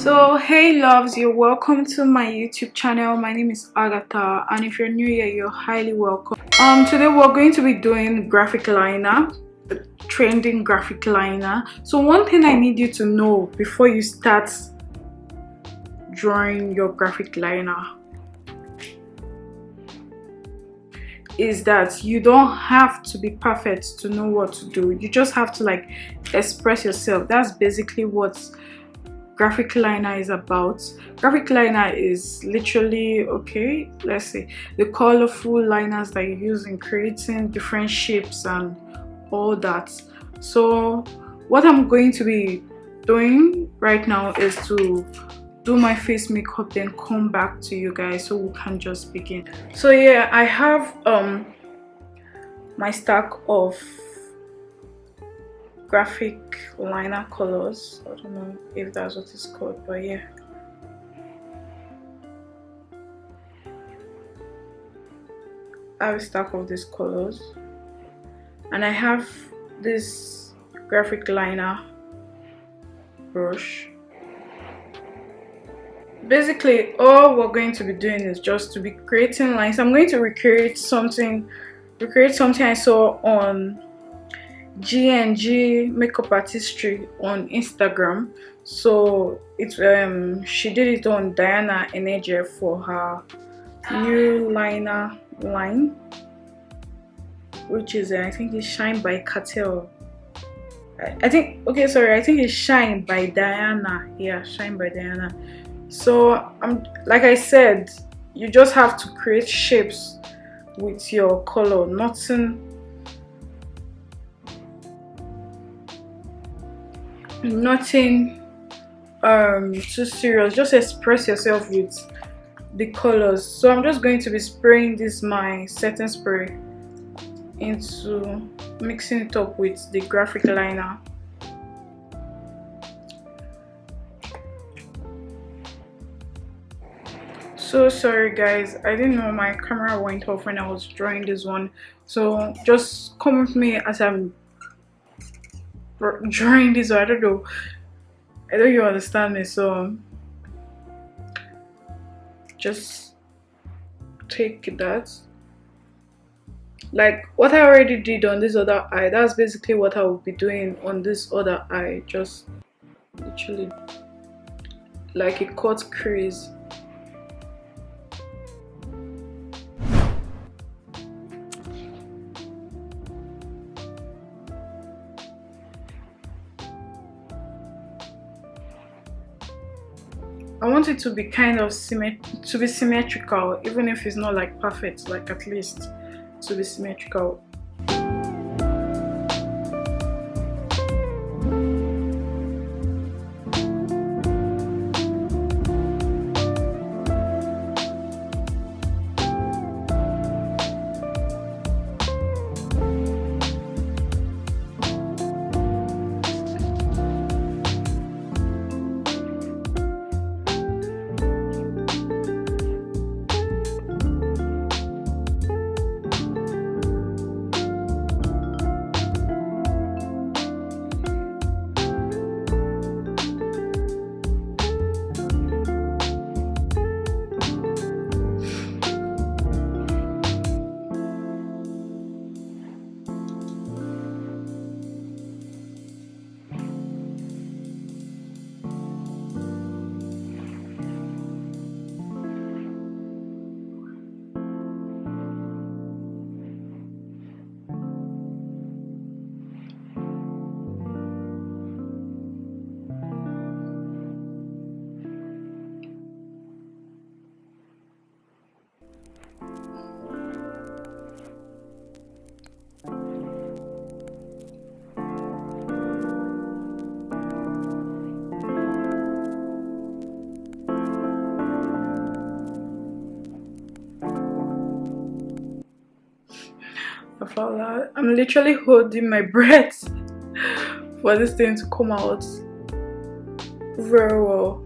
So hey loves, you're welcome to my YouTube channel. My name is Agatha, and if you're new here, you're highly welcome. Today we're going to be doing graphic liner, the trending graphic liner. So one thing I need you to know before you start drawing your graphic liner is that you don't have to be perfect to know what to do. You just have to express yourself. That's basically what graphic liner is about. Graphic liner is literally, okay, let's say the colorful liners that you use in creating different shapes and all that. So what I'm going to be doing right now is to do my face makeup, then come back to you guys so we can just begin. So yeah, I have my stack of graphic liner colors. I don't know if that's what it's called, but yeah. I have a stack of these colors, and I have this graphic liner brush. Basically, all we're going to be doing is just to be creating lines. I'm going to recreate something I saw on G&G makeup artistry on Instagram. So it's she did it on Diana Energy for her new liner line, which is I think it's Shine by Cartel. I think it's Shine by Diana. Yeah, Shine by Diana. So like I said, you just have to create shapes with your color. Nothing too serious. Just express yourself with the colors. So I'm just going to be spraying this my setting spray into mixing it up with the graphic liner. So sorry guys, I didn't know my camera went off when I was drawing this one, so just come with me as I'm drawing this. I don't know you understand me, so just take that. Like what I already did on this other eye, that's basically what I will be doing on this other eye. Just literally like a cut crease. I want it to be kind of symmetrical, even if it's not like perfect, like at least to be symmetrical. I'm literally holding my breath for this thing to come out very well.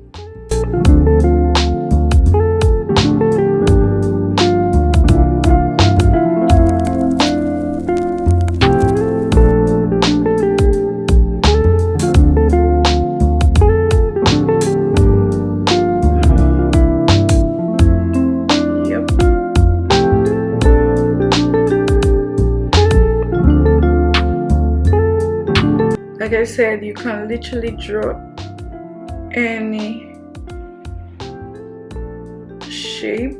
I said, you can literally draw any shape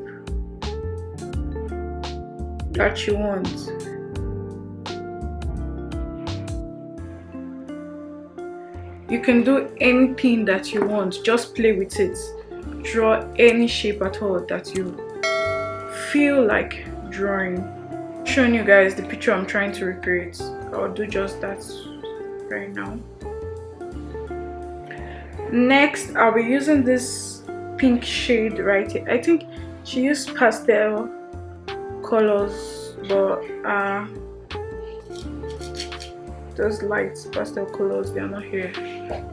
that you want. You can do anything that you want, just play with it. Draw any shape at all that you feel like drawing. I'm showing you guys the picture I'm trying to recreate. I'll do just that right now. Next, I'll be using this pink shade right here. I think she used pastel colors, but those light pastel colors, they are not here,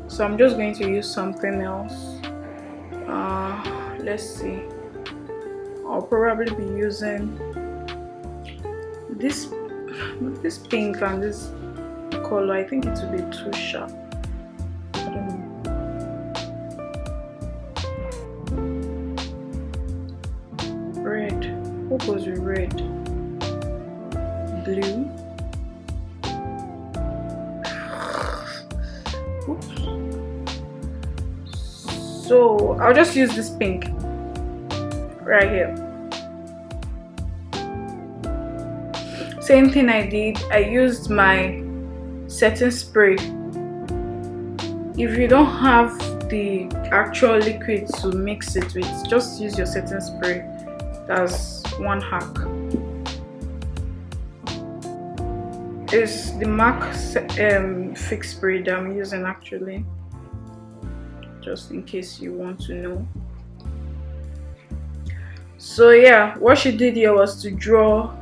so I'm just going to use something else. Let's see, I'll probably be using this pink and this color. I think it will be too sharp. I don't know. Red. What goes with red? Blue. Oops. So I'll just use this pink right here. Same thing I did. I used my setting spray. If you don't have the actual liquid to mix it with, just use your setting spray. That's one hack. It's the MAC fix spray that I'm using actually, just in case you want to know. So yeah, what she did here was to draw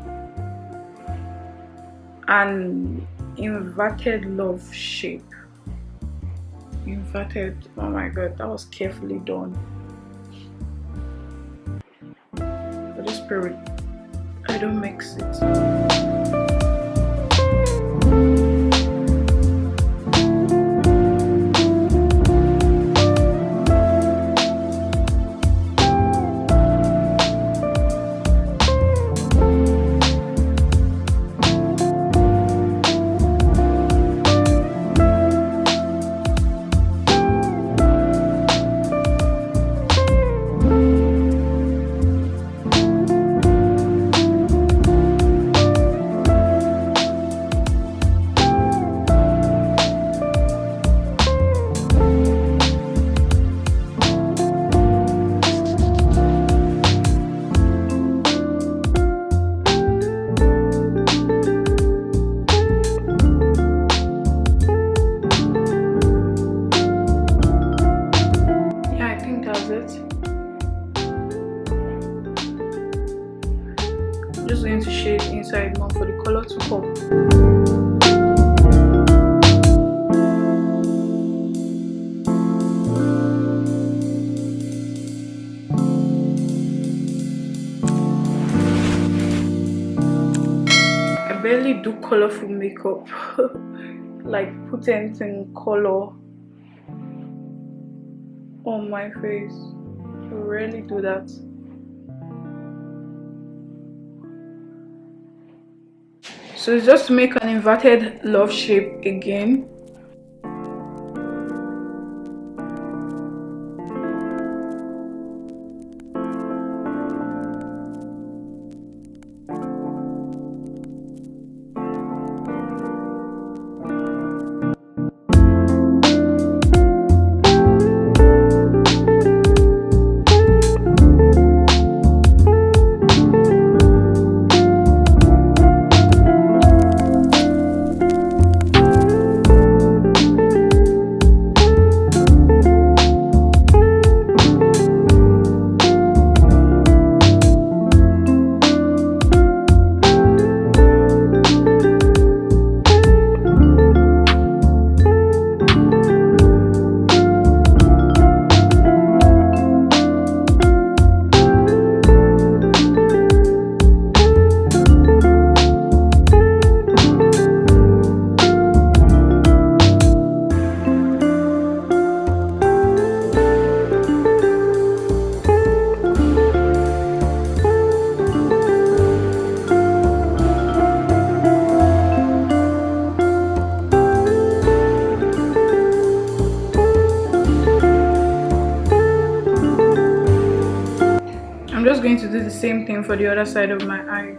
an inverted love shape. Inverted, oh my god, that was carefully done. I just spray it, I don't mix it. Just going to shade inside more for the color to pop. I barely do colorful makeup, like put anything color on my face. I rarely do that. So it's just to make an inverted love shape again. I'm just going to do the same thing for the other side of my eye.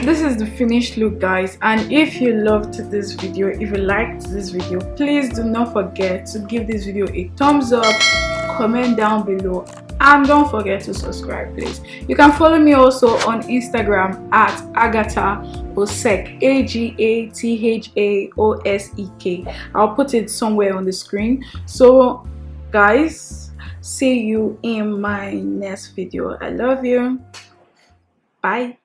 This is the finished look, guys, and if you loved this video, if you liked this video, please do not forget to give this video a thumbs up, comment down below, and don't forget to subscribe, please. You can follow me also on Instagram at Agatha Osek, AGATHAOSEK. I'll put it somewhere on the screen. So guys, see you in my next video. I love you. Bye.